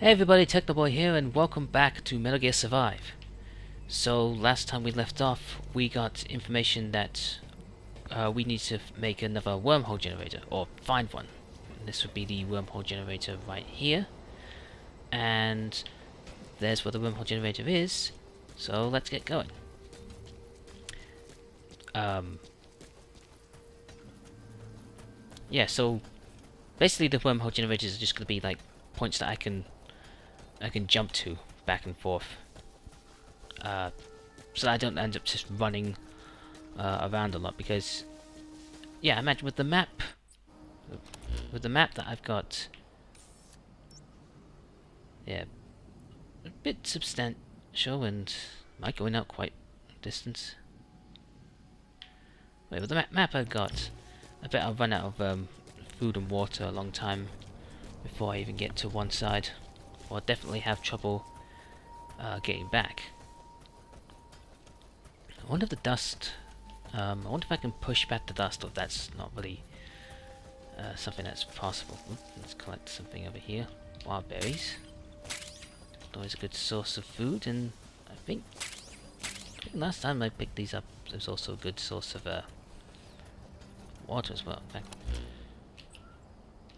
Hey everybody, TeknoBoy here, and welcome back to Metal Gear Survive. So, last time we left off, we got information that we need to make another wormhole generator, or find one. And this would be the wormhole generator right here. And there's where the wormhole generator is, so let's get going. Yeah, so basically the wormhole generators are just going to be like points that I can jump to back and forth, so that I don't end up just running around a lot. Because, yeah, imagine with the map that I've got, yeah, a bit substantial and might going out quite a distance. Wait, with the map I've got, I bet I'll run out of food and water a long time before I even get to one side. Or I'll definitely have trouble getting back. I wonder if the dust... I wonder if I can push back the dust, or if that's not really something that's possible. Oops, let's collect something over here. Wild berries. Always a good source of food, and I think last time I picked these up, there's also a good source of water as well. In fact,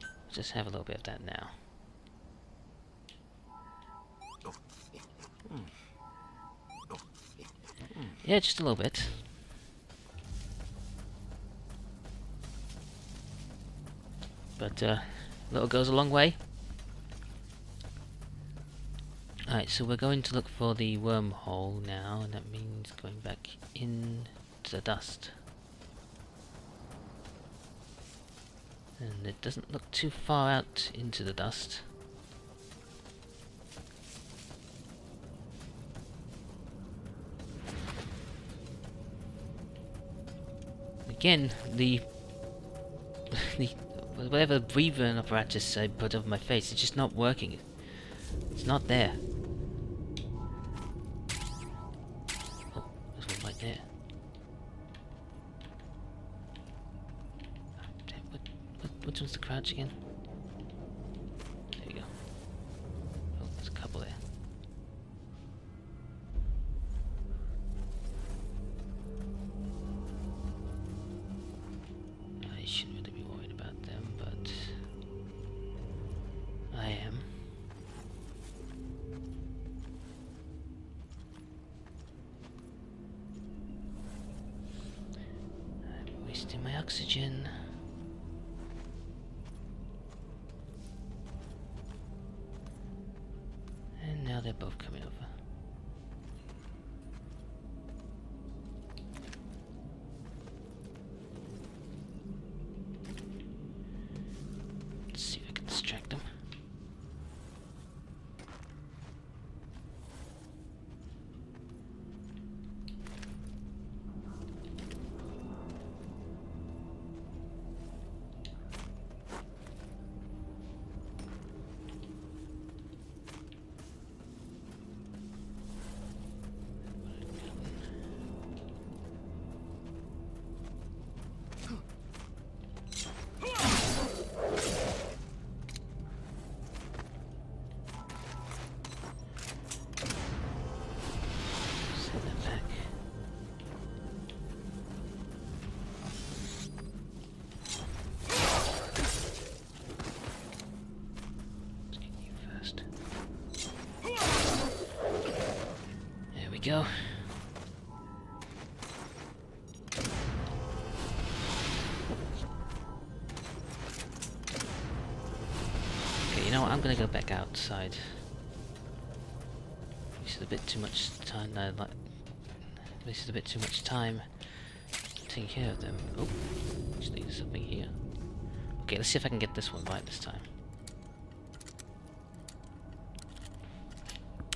let's just have a little bit of that now. Yeah, just a little bit. But little goes a long way. Alright, so we're going to look for the wormhole now, and that means going back into the dust. And it doesn't look too far out into the dust. Again, the whatever breathing apparatus I put over my face, it's just not working. It's not there. Oh, there's one right there. Which one's the crouch again? There you go. Oh, there's a couple there. I shouldn't really be worried about them, but I am. I'm wasting my oxygen. And now they're both coming over. Let's see if I can distract them. Go. Okay, you know what? I'm gonna go back outside. This is a bit too much time. This is a bit too much time taking care of them. Oh, actually, there's something here. Okay, let's see if I can get this one right this time.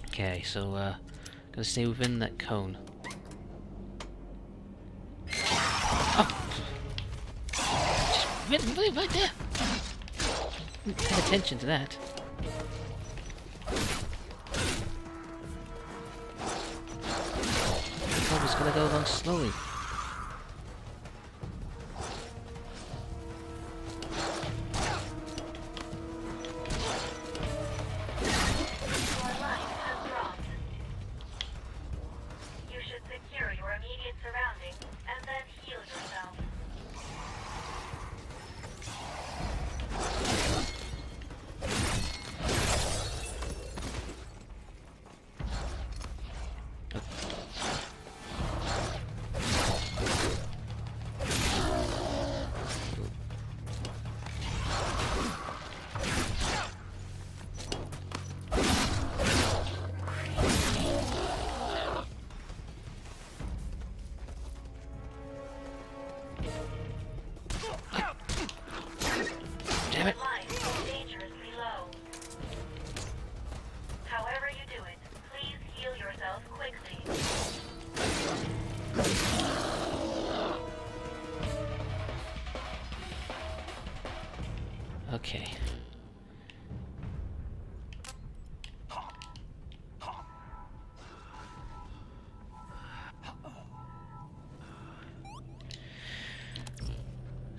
Okay, so gonna stay within that cone. Oh! Just really right there! Pay attention to that. I was gonna go along slowly. Okay.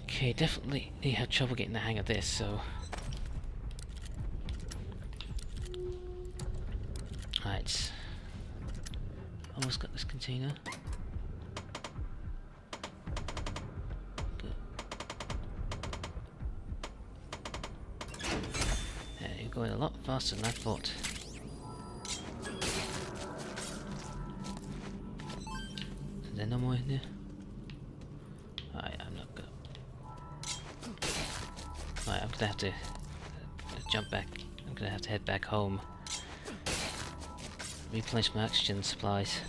Okay, definitely had trouble getting the hang of this, so... Alright. Almost got this container. Good. Yeah, you're going a lot faster than I thought. Is there no more in there? Alright, I'm not gonna... Alright, I'm gonna have to jump back. I'm gonna have to head back home. Replenish my oxygen supplies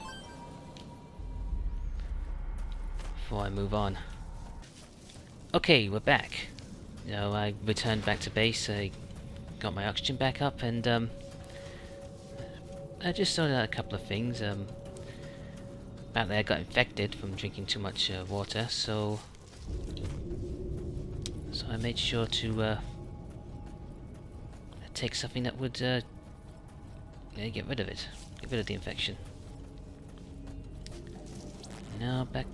before I move on. Okay, we're back. You know, I returned back to base, I got my oxygen back up, and I just sorted out a couple of things. Apparently I got infected from drinking too much water, so I made sure to take something that would yeah, get rid of it. Get rid of the infection. Now back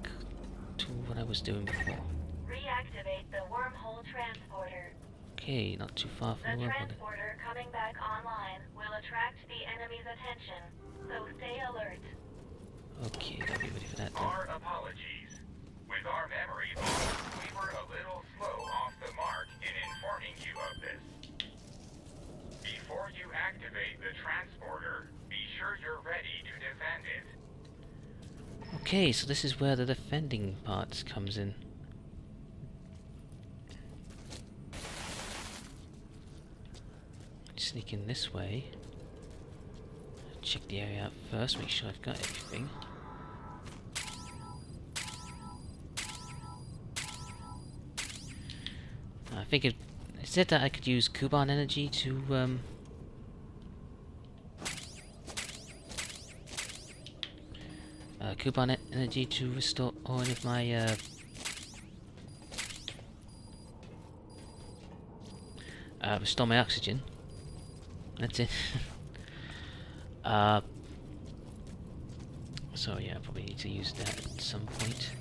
to what I was doing before. Reactivate the wormhole transporter. Okay, not too far from the the wormhole. transporter coming back online will attract the enemy's attention, so stay alert. Okay, gotta be ready for that then. Our apologies. With our memory loss, we were a little slow off the mark in informing you of this. Before you activate the transporter, be sure you're ready to defend it. Okay, so this is where the defending part comes in. Sneak in this way. Check the area out first, make sure I've got everything. I think it said that I could use Kuban energy to Kuban energy to restore all of my restore my oxygen. That's it. So yeah, I probably need to use that at some point.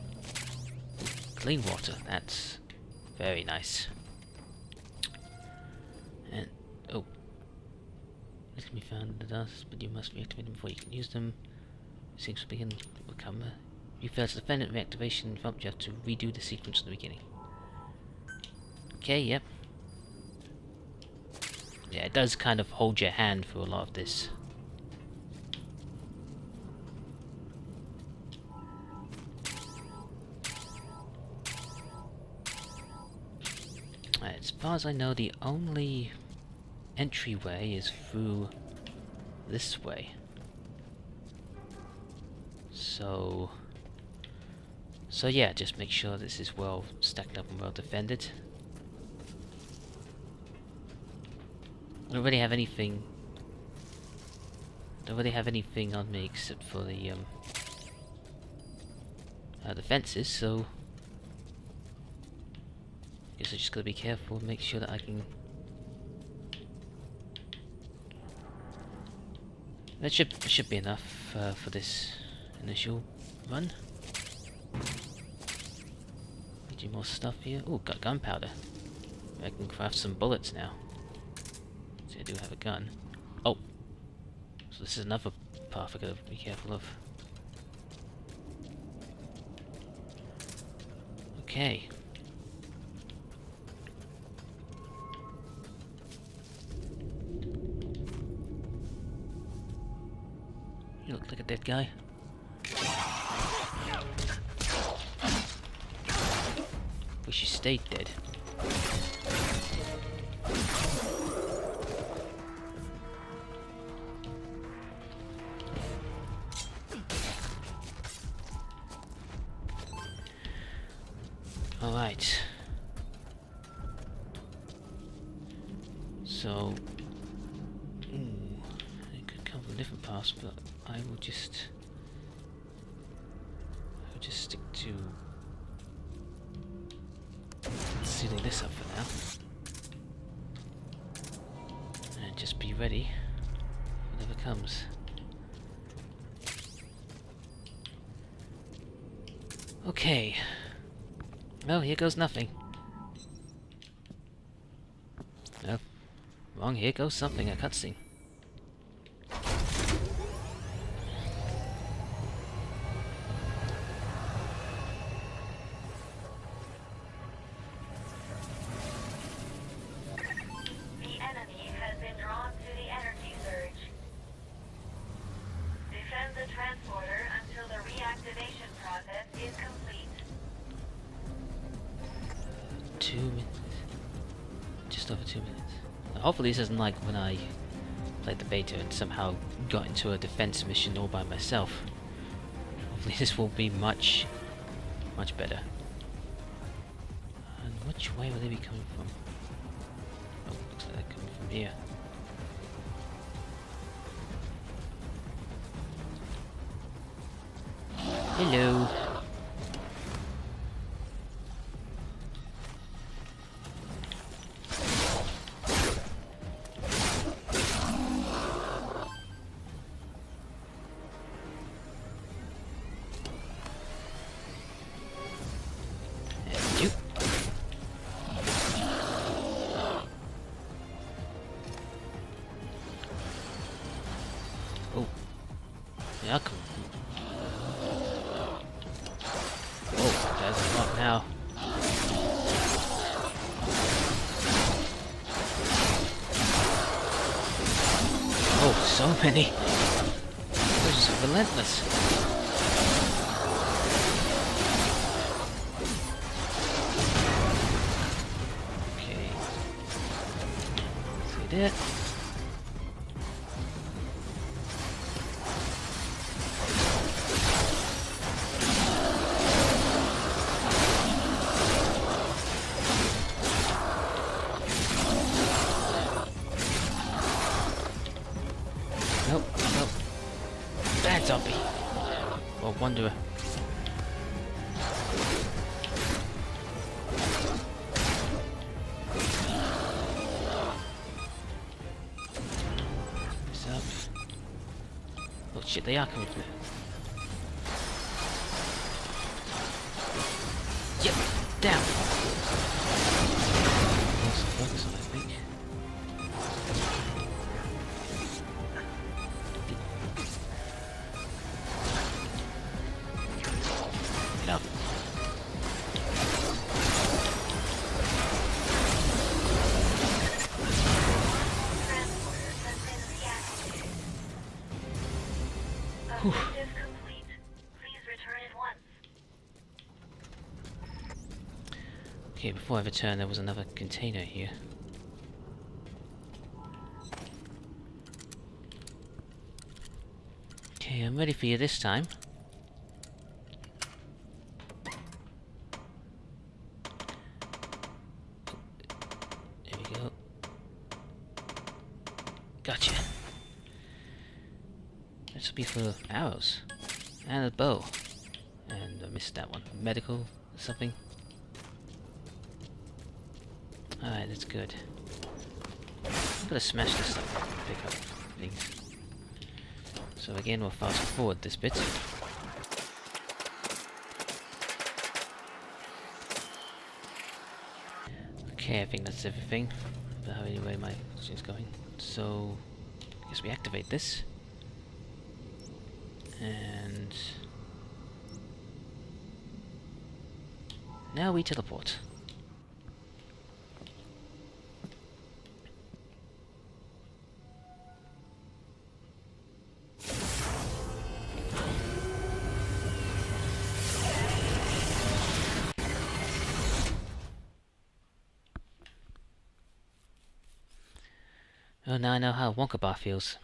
Clean water, that's very nice. And oh, this can be found in the dust, but you must reactivate them before you can use them. Seems to begin to become you fail to defend it, reactivation prompt, you have to redo the sequence from the beginning. Okay, yep. Yeah, it does kind of hold your hand for a lot of this. As far as I know, the only entryway is through this way. So yeah, just make sure this is well stacked up and well defended. I don't really have anything. Don't really have anything on me except for the fences. So I guess I just gotta be careful and make sure that I can. That should be enough for this initial run. Need more stuff here. Oh, got gunpowder. I can craft some bullets now. I do have a gun. Oh! So this is another path I gotta be careful of. Okay. You look like a dead guy. Wish you stayed dead. Alright. So... it could come from different paths, but I will just stick to sealing this up for now. just be ready. Whatever comes. Okay. Well, here goes nothing. No. Wrong, here goes something, a cutscene. The enemy has been drawn to the energy surge. Defend the transporter until the reactivation process is complete. 2 minutes. Just over 2 minutes. Hopefully this isn't like when I played the beta and somehow got into a defense mission all by myself. Hopefully this will be much better. And which way will they be coming from? Oh, looks like they're coming from here. Hello. Oh. Yeah, come on. Oh, there's a lot now. Oh, so many. They're just relentless. Okay. See that? Nope, nope. Bad zombie. Or wanderer. This up. Oh shit, they are coming from there. Yep, down. Also focus on, I think. Get up. Transporter has been reactivated. Objective complete. Please return at once. Okay, before I return, there was another container here. Okay, I'm ready for you this time. There we go. Gotcha. This will be for arrows. And a bow. And I missed that one. Medical or something. Alright, that's good. I'm gonna smash this up and pick up things. So again, we'll fast forward this bit. Okay, I think that's everything about anyway my machine's going. So, I guess we activate this. And now we teleport. Oh, now I know how Wonka Bar feels.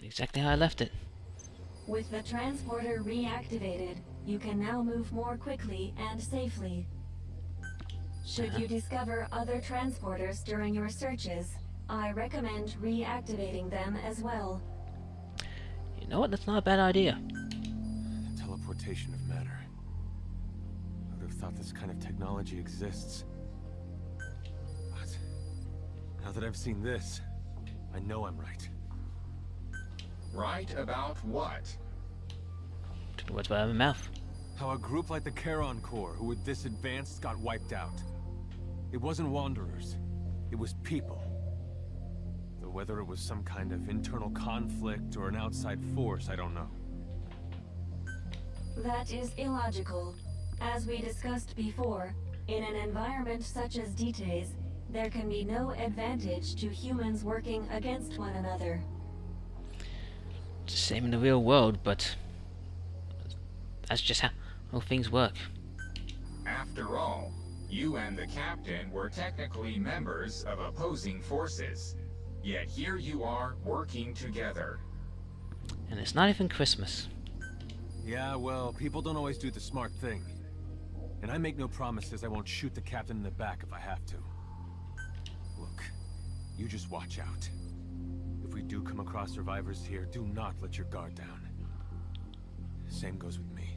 Exactly how I left it. With the transporter reactivated, you can now move more quickly and safely. Should you discover other transporters during your searches, I recommend reactivating them as well. You know what? That's not a bad idea. Teleportation of matter. I would have thought this kind of technology exists. But now that I've seen this, I know I'm right. Right about what? Took the words right out of my mouth. How a group like the Charon Corps, who were this advanced, got wiped out. It wasn't wanderers. It was people. Though whether it was some kind of internal conflict or an outside force, I don't know. That is illogical. As we discussed before, in an environment such as Detays, there can be no advantage to humans working against one another. It's the same in the real world, but that's just how things work. After all, you and the captain were technically members of opposing forces. Yet here you are working together. And it's not even Christmas. Yeah, well, people don't always do the smart thing. And I make no promises I won't shoot the captain in the back if I have to. Look, you just watch out. If we do come across survivors here, do not let your guard down. Same goes with me.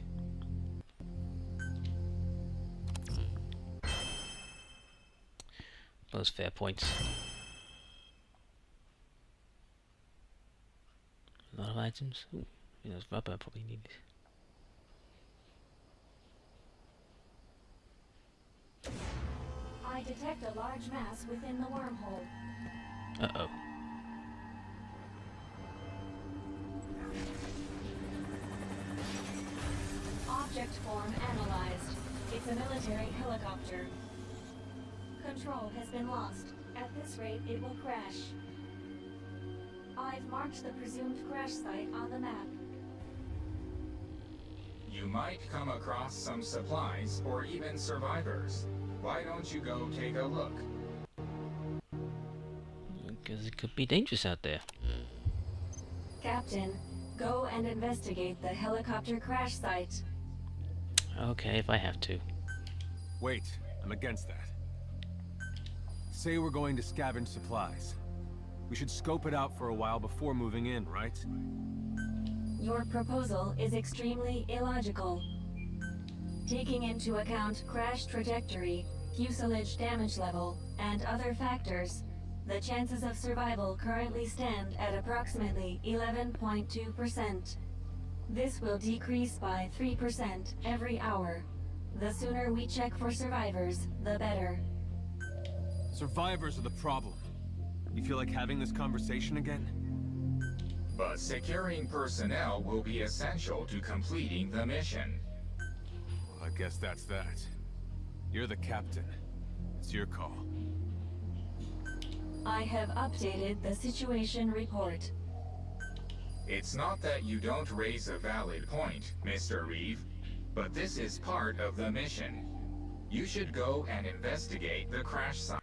Those fair points. A lot of items. Ooh, you know, rubber I probably need. I detect a large mass within the wormhole. Uh-oh. Object form analyzed. It's a military helicopter. Control has been lost. At this rate, it will crash. I've marked the presumed crash site on the map. You might come across some supplies or even survivors. Why don't you go take a look? Because it could be dangerous out there. Captain, go and investigate the helicopter crash site. Okay, if I have to. Wait, I'm against that. Say we're going to scavenge supplies. We should scope it out for a while before moving in, right? Your proposal is extremely illogical. Taking into account crash trajectory, fuselage damage level, and other factors, the chances of survival currently stand at approximately 11.2%. This will decrease by 3% every hour. The sooner we check for survivors, the better. Survivors are the problem. You feel like having this conversation again? But securing personnel will be essential to completing the mission. Well, I guess that's that. You're the captain. It's your call. I have updated the situation report. It's not that you don't raise a valid point, Mr. Reeve, but this is part of the mission. You should go and investigate the crash site.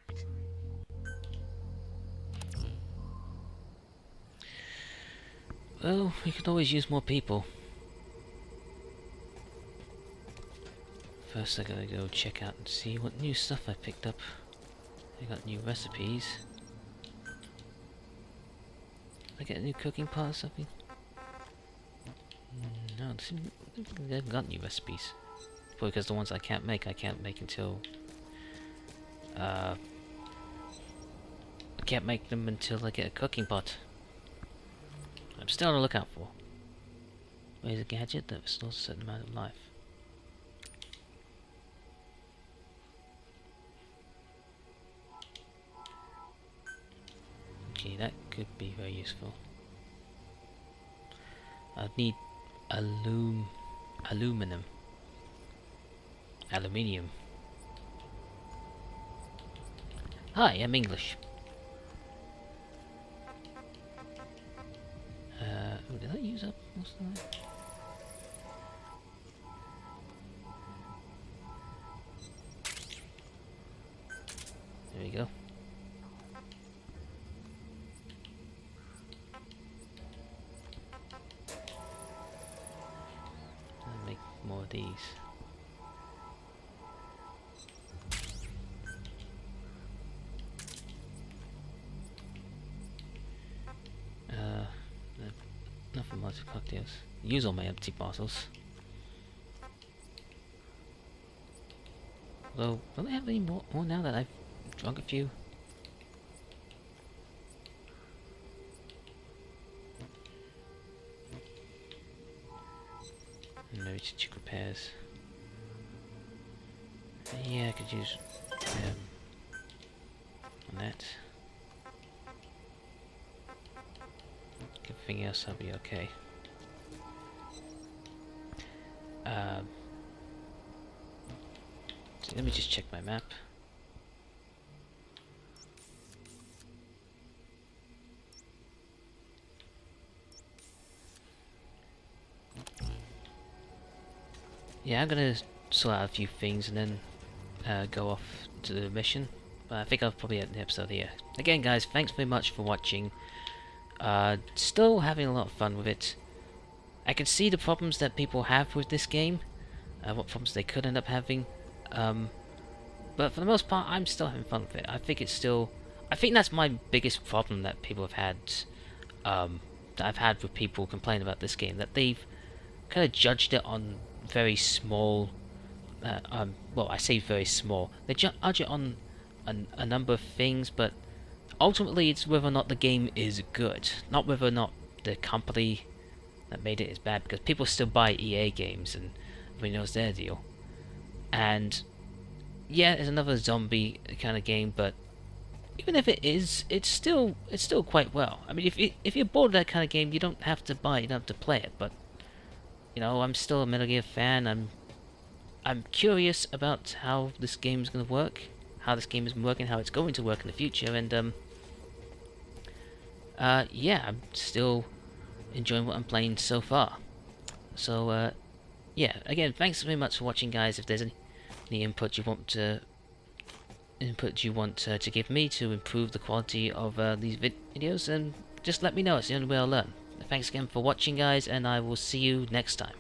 Well, we could always use more people. First I gotta go check out and see what new stuff I picked up. I got new recipes. Did I get a new cooking pot or something? No, I haven't got new recipes. Probably because the ones I can't make until... I can't make them until I get a cooking pot. I'm still on the lookout for. Where's a gadget that restores a certain amount of life? Okay, that could be very useful. I'd need aluminum. Aluminium. Hi, I'm English. Oh, did I use up most of that? There we go. I'll make more of these. lots of cocktails. Use all my empty bottles. Although, don't I have any more now that I've drunk a few? Maybe just check repairs. Yeah, I could use on that. Everything else will be okay. So let me just check my map. Yeah, I'm gonna sort out a few things and then go off to the mission. But I think I'll probably end the episode here. Again, guys, thanks very much for watching. Still having a lot of fun with it. I can see the problems that people have with this game, what problems they could end up having. But for the most part, I'm still having fun with it. I think it's still. I think that's my biggest problem that people have had. That I've had with people complaining about this game, that they've kind of judged it on very small. Well, I say very small. They judge it on a number of things, but ultimately it's whether or not the game is good, not whether or not the company that made it is bad, because people still buy EA games and everybody knows their deal. And yeah, it's another zombie kind of game, but even if it is, it's still quite well. I mean, if you're bored of that kind of game, you don't have to buy it, you don't have to play it. But you know, I'm still a Metal Gear fan. I'm curious about how this game is going to work, how this game is working, how it's going to work in the future, and yeah, I'm still enjoying what I'm playing so far. So yeah, again, thanks very much for watching, guys. If there's any input you want to give me to improve the quality of these videos, then just let me know. It's the only way I'll learn. Thanks again for watching, guys, and I will see you next time.